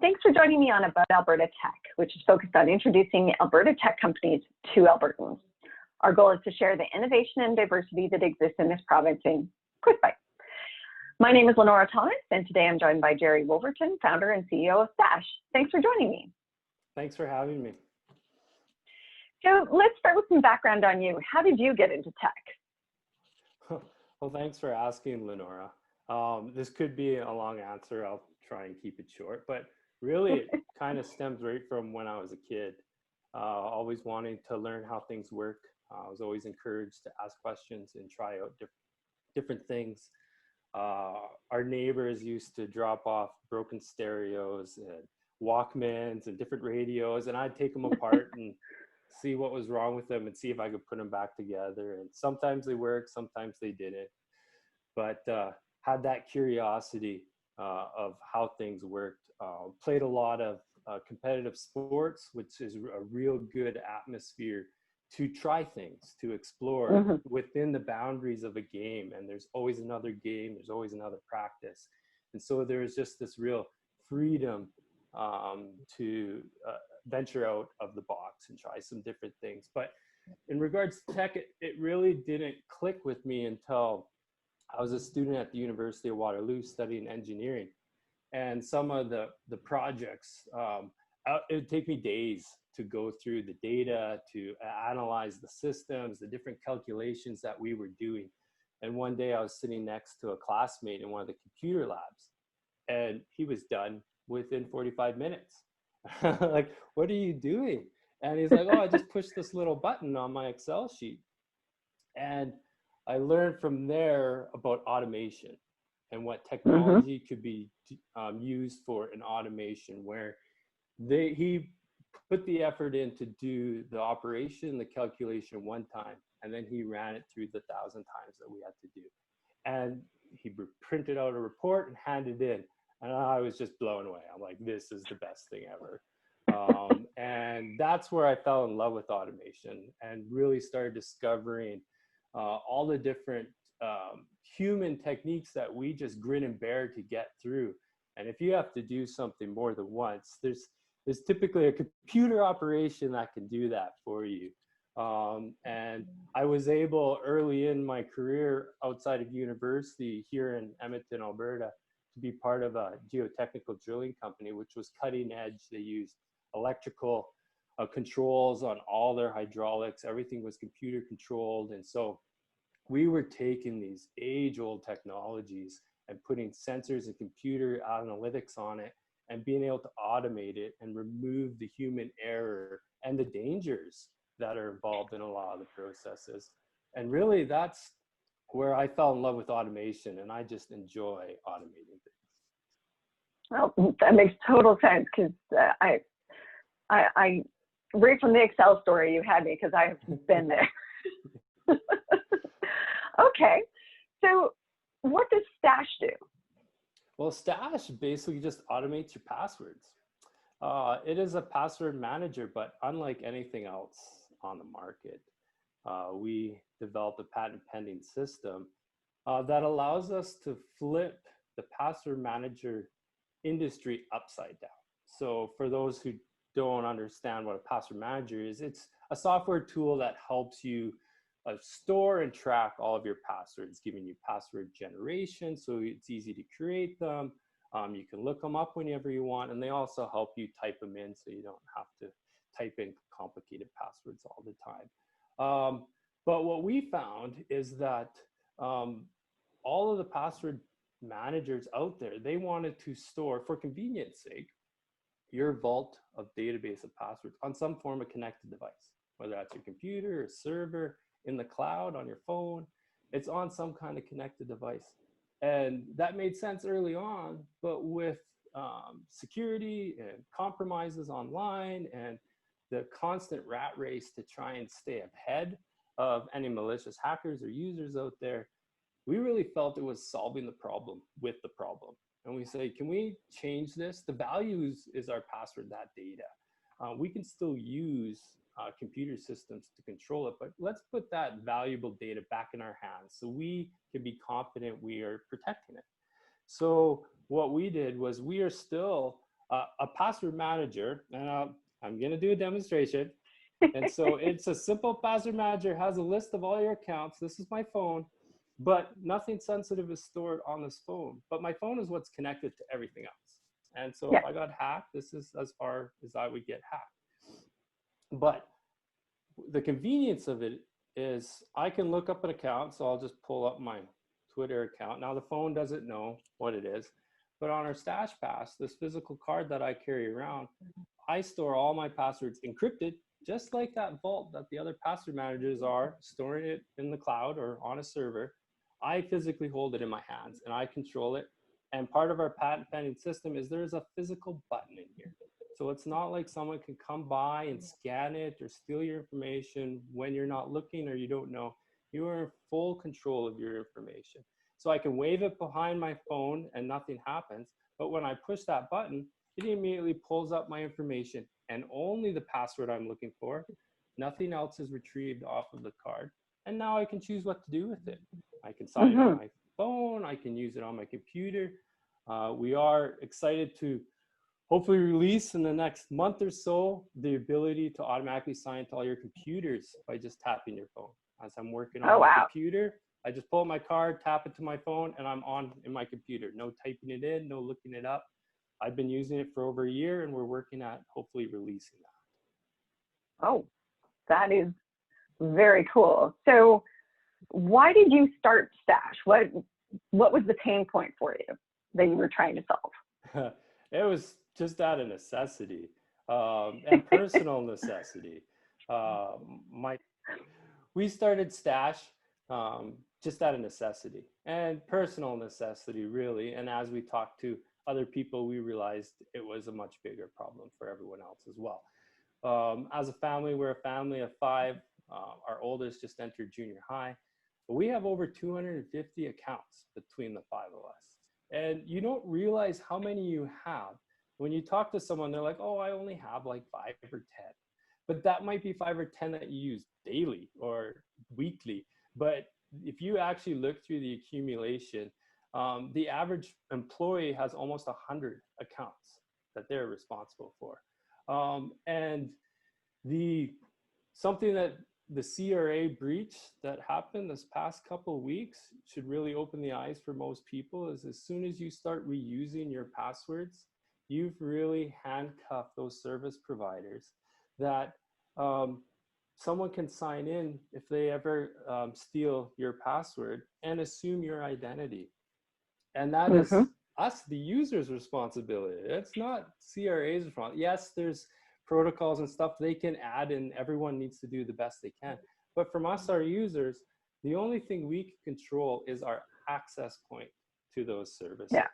Thanks for joining me on About Alberta Tech, which is focused on introducing Alberta tech companies to Albertans. Our goal is to share the innovation and diversity that exists in this province in quick bites. My name is Lenora Thomas, and today I'm joined by Jerry Wolverton, founder and CEO of Stash. Thanks for joining me. Thanks for having me. So let's start with some background on you. How did you get into tech? Well, thanks for asking, Lenora. This could be a long answer. I'll try and keep it short, but really it kind of stems right from when I was a kid, always wanting to learn how things work. I was always encouraged to ask questions and try out different things. Our neighbors used to drop off broken stereos and Walkmans and different radios, and I'd take them apart and see what was wrong with them and see if I could put them back together. And sometimes they worked, sometimes they didn't, but had that curiosity of how things worked. Played a lot of competitive sports, which is a real good atmosphere to try things, to explore within the boundaries of a game. And there's always another game, there's always another practice. And so there's just this real freedom to venture out of the box and try some different things. But in regards to tech, it really didn't click with me until I was a student at the University of Waterloo studying engineering. And some of the projects, it would take me days to go through the data, to analyze the systems, the different calculations that we were doing. And one day I was sitting next to a classmate in one of the computer labs, and he was done within 45 minutes. Like, what are you doing? And he's like, oh, I just pushed this little button on my Excel sheet. And I learned from there about automation and what technology could be used for an automation, where he put the effort in to do the operation, the calculation one time, and then he ran it through the 1,000 times that we had to do. And he printed out a report and handed it in. And I was just blown away. I'm like, this is the best thing ever. And that's where I fell in love with automation and really started discovering all the different human techniques that we just grin and bear to get through. And if you have to do something more than once, there's typically a computer operation that can do that for you. And I was able early in my career outside of university here in Edmonton, Alberta, to be part of a geotechnical drilling company, which was cutting edge. They used electrical controls on all their hydraulics. Everything was computer controlled. And so we were taking these age-old technologies and putting sensors and computer analytics on it and being able to automate it and remove the human error and the dangers that are involved in a lot of the processes. And really, that's where I fell in love with automation, and I just enjoy automating things. Well, that makes total sense, because I right from the Excel story you had me, because I have been there. Okay, so what does Stash do? Well, Stash basically just automates your passwords. It is a password manager, but unlike anything else on the market, we developed a patent pending system that allows us to flip the password manager industry upside down. So for those who don't understand what a password manager is, it's a software tool that helps you store and track all of your passwords, giving you password generation, so it's easy to create them. You can look them up whenever you want, and they also help you type them in so you don't have to type in complicated passwords all the time. But what we found is that all of the password managers out there, they wanted to store, for convenience sake, your vault of database of passwords on some form of connected device, whether that's your computer or server, in the cloud, on your phone. It's on some kind of connected device. And that made sense early on, but with security and compromises online and the constant rat race to try and stay ahead of any malicious hackers or users out there, we really felt it was solving the problem with the problem. And we say, can we change this? The values is our password, that data. We can still use computer systems to control it, but let's put that valuable data back in our hands so we can be confident we are protecting it. So what we did was, we are still a password manager, and I'm going to do a demonstration. And so it's a simple password manager, has a list of all your accounts. This is my phone, but nothing sensitive is stored on this phone. But my phone is what's connected to everything else. And so if I got hacked, this is as far as I would get hacked. But the convenience of it is I can look up an account. So I'll just pull up my Twitter account. Now the phone doesn't know what it is, but on our Stash Pass, this physical card that I carry around, I store all my passwords encrypted, just like that vault that the other password managers are storing it in the cloud or on a server. I physically hold it in my hands and I control it. And part of our patent pending system is there's a physical button in here. So it's not like someone can come by and scan it or steal your information when you're not looking or you don't know. You are in full control of your information. So I can wave it behind my phone and nothing happens. But when I push that button, it immediately pulls up my information and only the password I'm looking for. Nothing else is retrieved off of the card. And now I can choose what to do with it. I can sign it on my phone. I can use it on my computer. We are excited to hopefully release in the next month or so the ability to automatically sign to all your computers by just tapping your phone. As I'm working on my computer, I just pull up my card, tap it to my phone, and I'm on in my computer. No typing it in, no looking it up. I've been using it for over a year, and we're working at hopefully releasing that. Oh, that is very cool. So why did you start Stash? What was the pain point for you that you were trying to solve? It was just out of necessity and personal necessity. We started Stash just out of necessity and personal necessity, really. And as we talked to other people, we realized it was a much bigger problem for everyone else as well. As a family, we're a family of 5. Our oldest just entered junior high. But we have over 250 accounts between the 5 of us. And you don't realize how many you have. When you talk to someone, they're like, oh, I only have like 5 or 10. But that might be 5 or 10 that you use daily or weekly. But if you actually look through the accumulation, the average employee has almost 100 accounts that they're responsible for. And something that the CRA breach that happened this past couple of weeks should really open the eyes for most people is as soon as you start reusing your passwords, you've really handcuffed those service providers that someone can sign in if they ever steal your password and assume your identity. And that is us, the user's responsibility. It's not CRA's responsibility. Yes, there's protocols and stuff they can add and everyone needs to do the best they can. But from us, our users, the only thing we can control is our access point to those services. Yeah.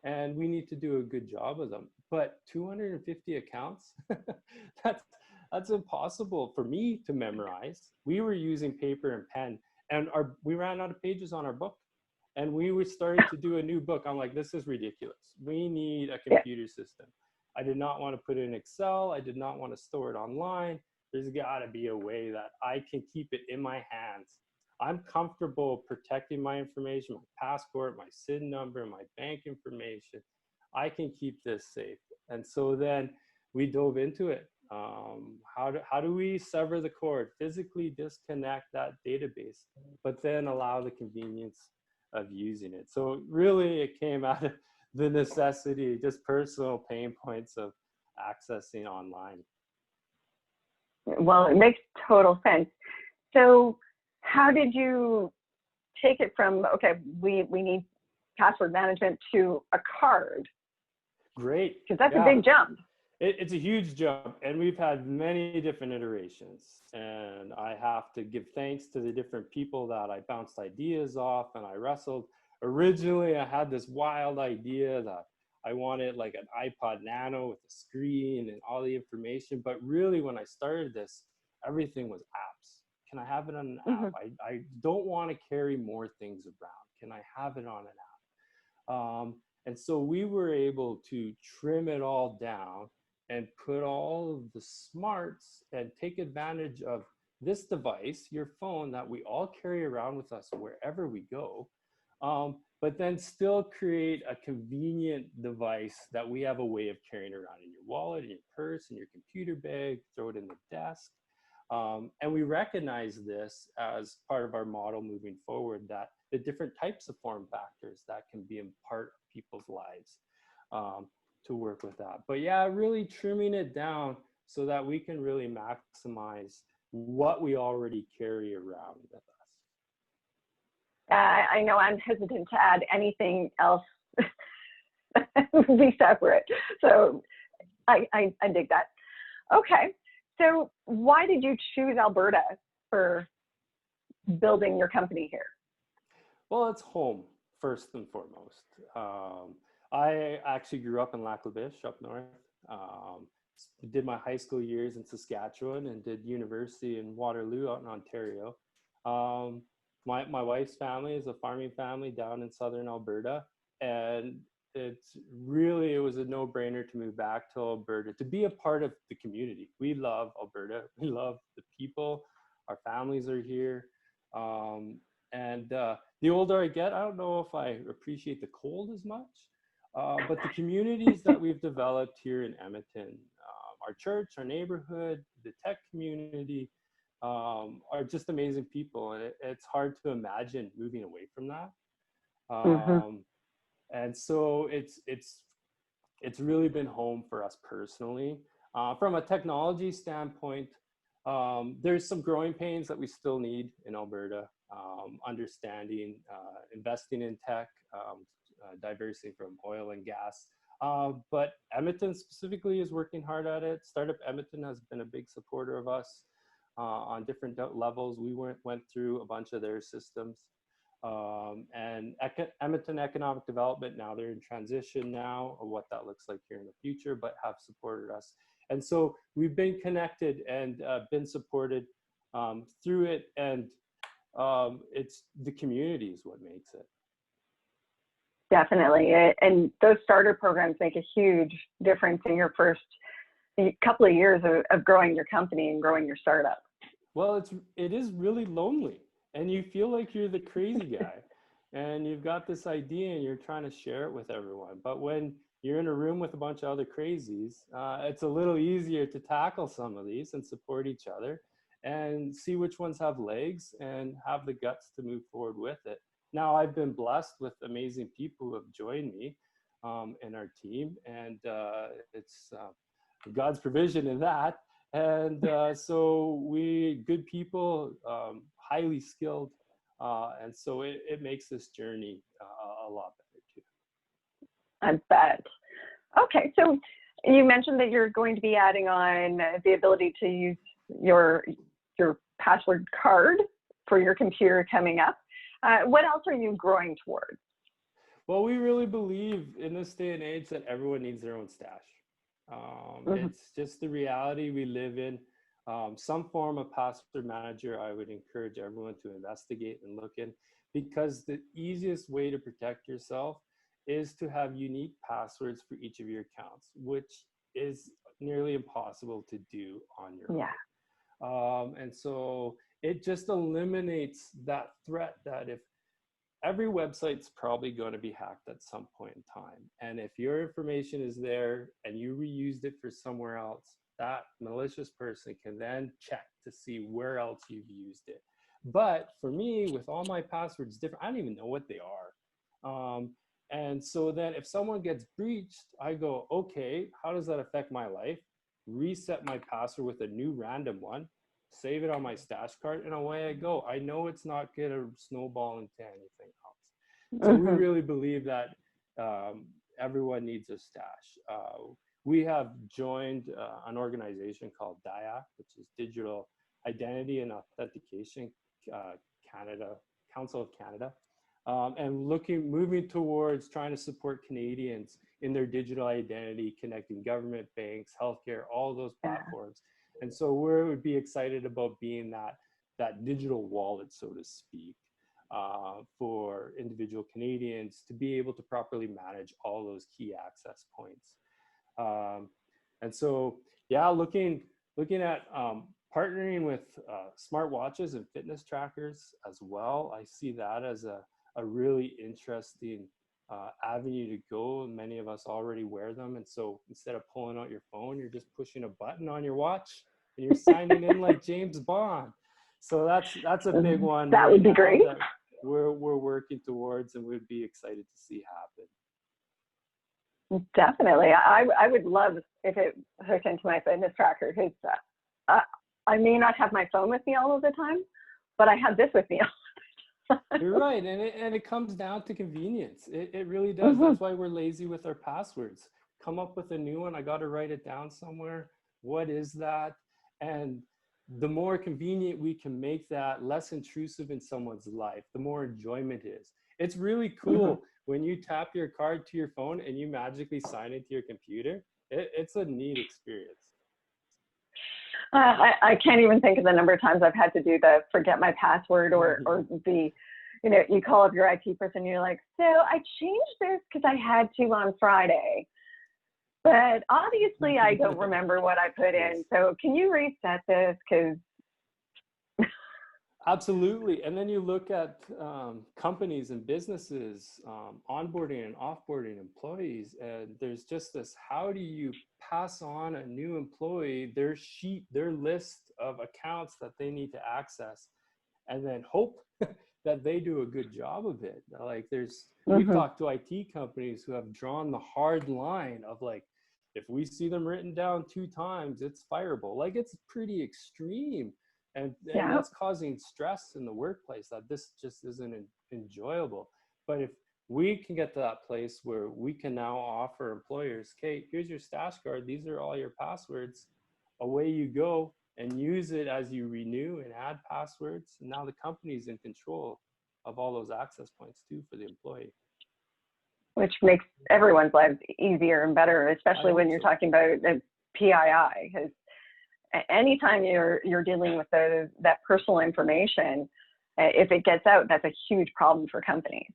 And we need to do a good job of them. But 250 accounts, that's impossible for me to memorize. We were using paper and pen and we ran out of pages on our book. And we were starting to do a new book. I'm like, this is ridiculous. We need a computer system. I did not want to put it in Excel. I did not want to store it online. There's got to be a way that I can keep it in my hands. I'm comfortable protecting my information, my passport, my SIN number, my bank information. I can keep this safe. And so then we dove into it. How do we sever the cord, physically disconnect that database, but then allow the convenience of using it? So really it came out of the necessity, just personal pain points of accessing online. Well, it makes total sense. So how did you take it from, okay, we need password management to a card? Great. Because that's a big jump. It's a huge jump, and we've had many different iterations. And I have to give thanks to the different people that I bounced ideas off and I wrestled. Originally, I had this wild idea that I wanted like an iPod Nano with a screen and all the information. But really, when I started this, everything was apps. Can I have it on an app? I don't want to carry more things around. Can I have it on an app? And so we were able to trim it all down and put all of the smarts and take advantage of this device, your phone, that we all carry around with us wherever we go. but then still create a convenient device that we have a way of carrying around in your wallet, in your purse, in your computer bag, throw it in the desk. And we recognize this as part of our model moving forward, that the different types of form factors that can be in part of people's lives to work with that. But yeah, really trimming it down so that we can really maximize what we already carry around with us. I know I'm hesitant to add anything else be separate. So I dig that. Okay. So why did you choose Alberta for building your company here? Well, it's home first and foremost. I actually grew up in Lac La Biche up north. Did my high school years in Saskatchewan and did university in Waterloo out in Ontario. My wife's family is a farming family down in southern Alberta, and it was a no-brainer to move back to Alberta to be a part of the community. We love Alberta. We love the people. Our families are here. And the older I get, I don't know if I appreciate the cold as much, but the communities that we've developed here in Edmonton, our church, our neighborhood, the tech community, are just amazing people. And it's hard to imagine moving away from that. And so it's really been home for us personally. From a technology standpoint, there's some growing pains that we still need in Alberta. Understanding, investing in tech, diversity from oil and gas. But Edmonton specifically is working hard at it. Startup Edmonton has been a big supporter of us on different levels. We went through a bunch of their systems. And Edmonton Economic Development, now they're in transition now of what that looks like here in the future, but have supported us. And so we've been connected and been supported through it. And it's the community is what makes it. Definitely. And those starter programs make a huge difference in your first couple of years of growing your company and growing your startup. Well, it is really lonely, and you feel like you're the crazy guy and you've got this idea and you're trying to share it with everyone. But when you're in a room with a bunch of other crazies, it's a little easier to tackle some of these and support each other and see which ones have legs and have the guts to move forward with it. Now, I've been blessed with amazing people who have joined me in our team, and it's God's provision in that. And so good people, highly skilled, and so it makes this journey a lot better too. I bet. Okay, so you mentioned that you're going to be adding on the ability to use your password card for your computer coming up. What else are you growing towards? Well, we really believe in this day and age that everyone needs their own stash. It's just the reality we live in. Some form of password manager, I would encourage everyone to investigate and look in, because the easiest way to protect yourself is to have unique passwords for each of your accounts, which is nearly impossible to do on your own. And so it just eliminates that threat that if every website's probably going to be hacked at some point in time. And if your information is there and you reused it for somewhere else, that malicious person can then check to see where else you've used it. But for me, with all my passwords different, I don't even know what they are. And so then if someone gets breached, I go, okay, how does that affect my life? Reset my password with a new random one, save it on my stash card, and away I go. I know it's not going to snowball into anything else. So we really believe that everyone needs a stash. We have joined an organization called DIAC, which is Digital Identity and Authentication Canada, Council of Canada, and moving towards trying to support Canadians in their digital identity, connecting government, banks, healthcare, all those platforms. And so we would be excited about being that digital wallet, so to speak, for individual Canadians to be able to properly manage all those key access points. And so, yeah, looking at partnering with smartwatches and fitness trackers as well. I see that as a a really interesting avenue to go. Many of us already wear them. And so instead of pulling out your phone, you're just pushing a button on your watch and you're signing in like James Bond. So that's a big one. That would be great. That we're working towards and we'd be excited to see happen. Definitely. I would love if it hooked into my fitness tracker, because I may not have my phone with me all of the time, but I have this with me all the time. You're right. And it comes down to convenience. It really does. That's why we're lazy with our passwords. Come up with a new one. I got to write it down somewhere. What is that? And the more convenient we can make that, less intrusive in someone's life, the more enjoyment is. It's really cool when you tap your card to your phone and you magically sign into your computer. It's a neat experience. I can't even think of the number of times I've had to do the forget my password, or the, you call up your IT person and you're like, so I changed this because I had to on Friday, but obviously I don't remember what I put in. So can you reset this? Because Absolutely. And then you look at companies and businesses onboarding and offboarding employees, and there's just this, how do you pass on a new employee their list of accounts that they need to access, and then hope that they do a good job of it? Like we've talked to IT companies who have drawn the hard line of like, if we see them written down 2 times, it's fireable. Like, it's pretty extreme. And that's causing stress in the workplace, that this just isn't enjoyable. But if we can get to that place where we can now offer employers, okay, here's your stash card, these are all your passwords, away you go, and use it as you renew and add passwords. And now the company's in control of all those access points too for the employee. Which makes everyone's lives easier and better, especially when you're talking about PII, because anytime you're dealing with that personal information, if it gets out, that's a huge problem for companies.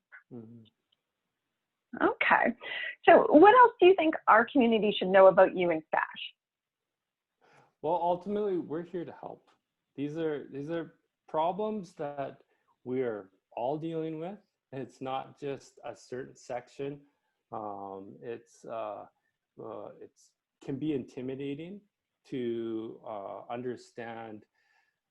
Okay. So what else do you think our community should know about you and Stash? Well, ultimately, we're here to help. These are problems that we're all dealing with. It's not just a certain section. It's can be intimidating to understand,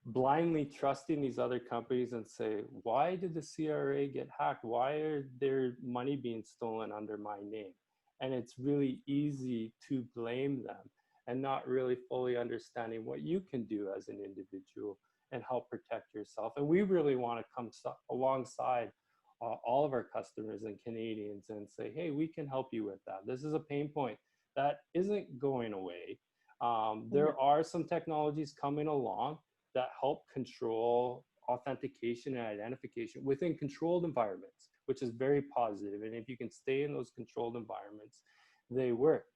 blindly trusting these other companies and say, why did the CRA get hacked? Why are their money being stolen under my name? And it's really easy to blame them and not really fully understanding what you can do as an individual and help protect yourself. And we really want to come alongside all of our customers and Canadians and say, hey, we can help you with that. This is a pain point that isn't going away. There are some technologies coming along that help control authentication and identification within controlled environments, which is very positive. And if you can stay in those controlled environments, they work.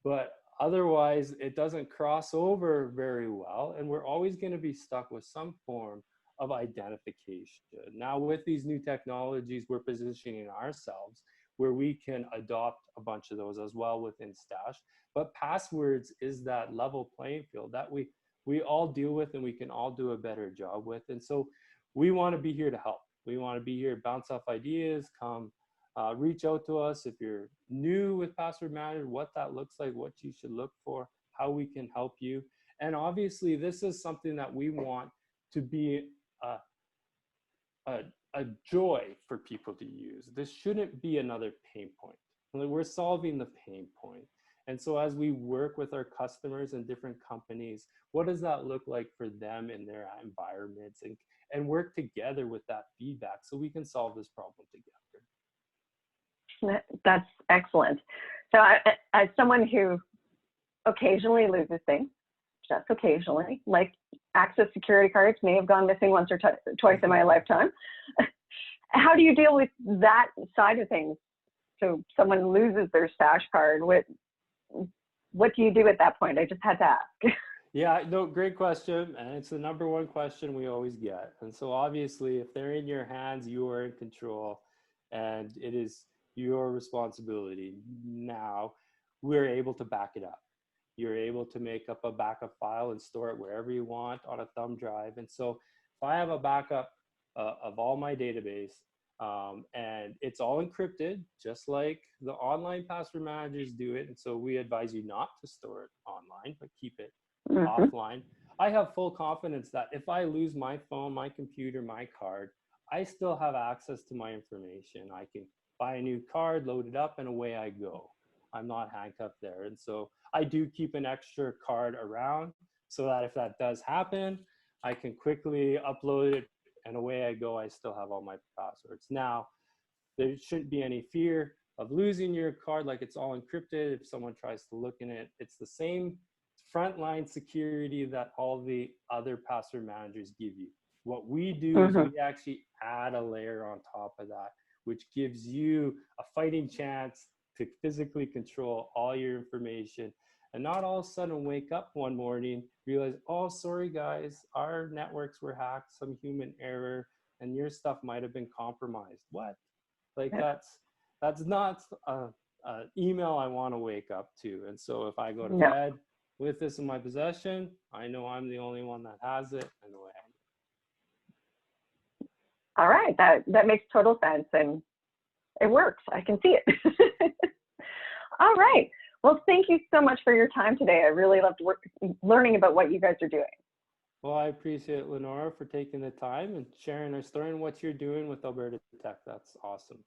But otherwise, it doesn't cross over very well. And we're always going to be stuck with some form of identification. Now, with these new technologies, we're positioning ourselves where we can adopt a bunch of those as well within Stash. But passwords is that level playing field that we all deal with and we can all do a better job with. And so we want to be here to help. We want to be here, bounce off ideas, come reach out to us if you're new with password management, what that looks like, what you should look for, how we can help you. And obviously, this is something that we want to be a joy for people to use. This shouldn't be another pain point. We're solving the pain point. And so as we work with our customers and different companies, what does that look like for them in their environments, and work together with that feedback so we can solve this problem together. That's excellent. So as someone who occasionally loses things, just occasionally, like access security cards may have gone missing once or twice in my lifetime. How do you deal with that side of things? So someone loses their Stash card, what do you do at that point? I just had to ask. Yeah, no, great question. And it's the number one question we always get. And so obviously, if they're in your hands, you are in control and it is your responsibility. Now, we're able to back it up. You're able to make up a backup file and store it wherever you want on a thumb drive. And so if I have a backup of all my database, And it's all encrypted, just like the online password managers do it. And so we advise you not to store it online, but keep it offline. I have full confidence that if I lose my phone, my computer, my card, I still have access to my information. I can buy a new card, load it up, and away I go. I'm not handcuffed there. And so I do keep an extra card around so that if that does happen, I can quickly upload it and away I go. I still have all my passwords. Now, there shouldn't be any fear of losing your card, like it's all encrypted. If someone tries to look in it, it's the same frontline security that all the other password managers give you. What we do is we actually add a layer on top of that, which gives you a fighting chance to physically control all your information and not all of a sudden wake up one morning, realize, oh, sorry guys, our networks were hacked, some human error, and your stuff might have been compromised. What? Like that's not an email I want to wake up to. And so if I go to bed with this in my possession, I know I'm the only one that has it, and away I go. All right, that makes total sense, and it works. I can see it. All right. Well, thank you so much for your time today. I really loved learning about what you guys are doing. Well, I appreciate Lenora for taking the time and sharing our story and what you're doing with Alberta Tech. That's awesome.